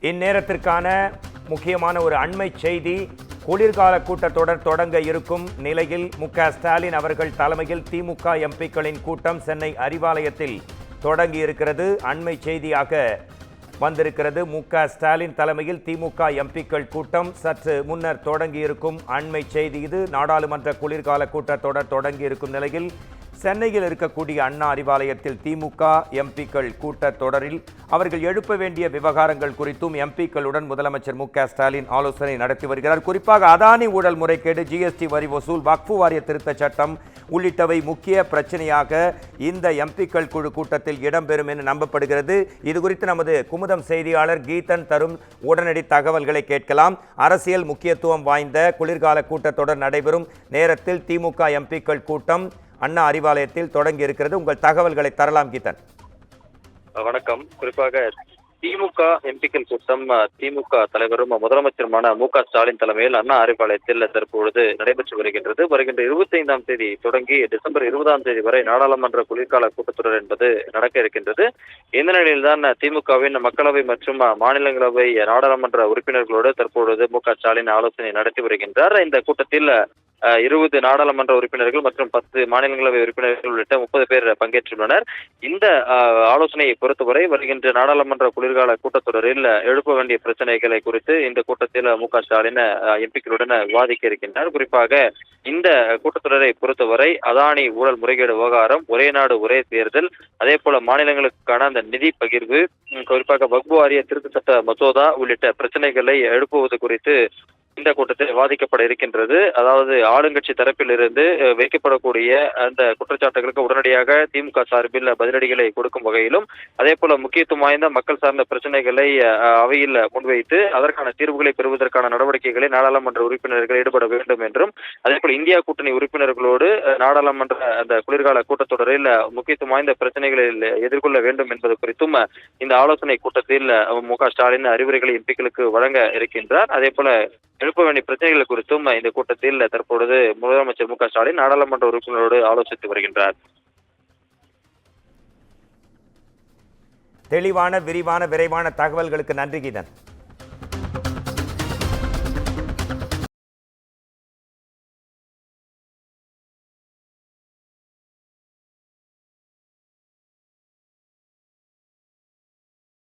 இந்நேரத்திற்கான முக்கியமான ஒரு அண்மை செய்தி. குளிர்கால கூட்டத்தொடர் தொடங்க இருக்கும் நிலையில் ஸ்டாலின் அவர்கள் தலைமையில் திமுக எம்பிக்களின் கூட்டம் சென்னை அறிவாலயத்தில் தொடங்கி இருக்கிறது. அண்மை செய்தியாக வந்திருக்கிறது. ஸ்டாலின் தலைமையில் திமுக எம்பிக்கள் கூட்டம் சற்று முன்னர் தொடங்கி இருக்கும் அண்மை செய்தி இது. நாடாளுமன்ற குளிர்கால கூட்டத்தொடர் தொடங்கி இருக்கும் நிலையில் சென்னையில் இருக்கக்கூடிய அண்ணா அறிவாலயத்தில் திமுக எம்பிக்கள் கூட்டத்தொடரில் அவர்கள் எழுப்ப வேண்டிய விவகாரங்கள் குறித்தும் எம்பிக்களுடன் முதலமைச்சர் ஸ்டாலின் ஆலோசனை நடத்தி வருகிறார். குறிப்பாக அதானி ஊழல் முறைகேடு, ஜிஎஸ்டி வரி வசூல், வக்ஃபு வாரிய திருத்த சட்டம் உள்ளிட்டவை முக்கிய பிரச்சனையாக இந்த எம்பிக்கள் குழு கூட்டத்தில் இடம்பெறும் என நம்பப்படுகிறது. இது குறித்து நமது குமுதம் செய்தியாளர் கீதன் தரும் உடனடி தகவல்களை கேட்கலாம். அரசியல் முக்கியத்துவம் வாய்ந்த குளிர்கால கூட்டத்தொடர் நடைபெறும் நேரத்தில் திமுக எம்பிக்கள் கூட்டம் அண்ணா அறிவாலயத்தில் தொடங்கி இருக்கிறது. உங்கள் தகவல்களை தரலாம் கீதன். வணக்கம். குறிப்பாக திமுக எம்பிக்கள் கூட்டம் திமுக தலைவரும் முதலமைச்சருமான ஸ்டாலின் தலைமையில் அண்ணா அறிவாலயத்தில் தற்பொழுது நடைபெற்று வருகின்றது. வருகின்ற 25ஆம் தேதி தொடங்கி டிசம்பர் 20ஆம் தேதி வரை நாடாளுமன்ற குளிர்கால கூட்டத்தொடர் என்பது நடக்க இருக்கின்றது. இந்த நிலையில்தான் திமுகவின் மக்களவை மற்றும் மாநிலங்களவை நாடாளுமன்ற உறுப்பினர்களோடு தற்பொழுது ஸ்டாலின் ஆலோசனை நடத்தி வருகின்றார். இந்த கூட்டத்தில் 20 நாடாளுமன்ற உறுப்பினர்கள் மற்றும் 10 மாநிலங்களவை உறுப்பினர்கள் உள்ளிட்ட 30 பேர் பங்கேற்றுள்ளனர். இந்த ஆலோசனையை பொறுத்தவரை வருகின்ற நாடாளுமன்ற குளிர்கால கூட்டத்தொடரில் எழுப்ப வேண்டிய பிரச்சனைகளை குறித்து இந்த கூட்டத்தில் ஸ்டாலின் எம்பிக்களுடன் விவாதிக்க இருக்கின்றார். குறிப்பாக இந்த கூட்டத்தொடரை பொறுத்தவரை அதானி ஊழல் முறைகேடு விவகாரம், ஒரே நாடு ஒரே தேர்தல், அதே போல மாநிலங்களுக்கான அந்த நிதி பகிர்வு, குறிப்பாக வக்ஃபு வாரிய திருத்த சட்ட மசோதா உள்ளிட்ட பிரச்சனைகளை எழுப்புவது குறித்து இந்த கூட்டத்தில் விவாதிக்கப்பட இருக்கின்றது. அதாவது ஆளுங்கட்சி தரப்பிலிருந்து வைக்கப்படக்கூடிய அந்த குற்றச்சாட்டுகளுக்கு உடனடியாக திமுக சார்பில் பதிலடிகளை கொடுக்கும் வகையிலும், அதே போல முக்கியத்துவம் வாய்ந்த மக்கள் சார்ந்த பிரச்சனைகளை அவையில் முன்வைத்து அதற்கான தீர்வுகளை பெறுவதற்கான நடவடிக்கைகளை நாடாளுமன்ற உறுப்பினர்கள் ஈடுபட வேண்டும் என்றும், அதே போல இந்தியா கூட்டணி உறுப்பினர்களோடு நாடாளுமன்ற அந்த குளிர்கால கூட்டத்தொடரில் முக்கியத்துவம் வாய்ந்த பிரச்சனைகளை எதிர்கொள்ள வேண்டும் என்பது குறித்தும் இந்த ஆலோசனை கூட்டத்தில் ஸ்டாலின் அறிவுரைகளை எம்பிக்களுக்கு வழங்க இருக்கின்றார். அதே போல எழுப்ப வேண்டிய பிரச்சனைகள் குறித்தும் இந்த கூட்டத்தில் தற்பொழுது முதலமைச்சர் ஸ்டாலின் நாடாளுமன்ற உறுப்பினரோடு ஆலோசித்து வருகின்றார். தெளிவான, விரிவான, விரைவான தகவல்களுக்கு நன்றி கீதன்.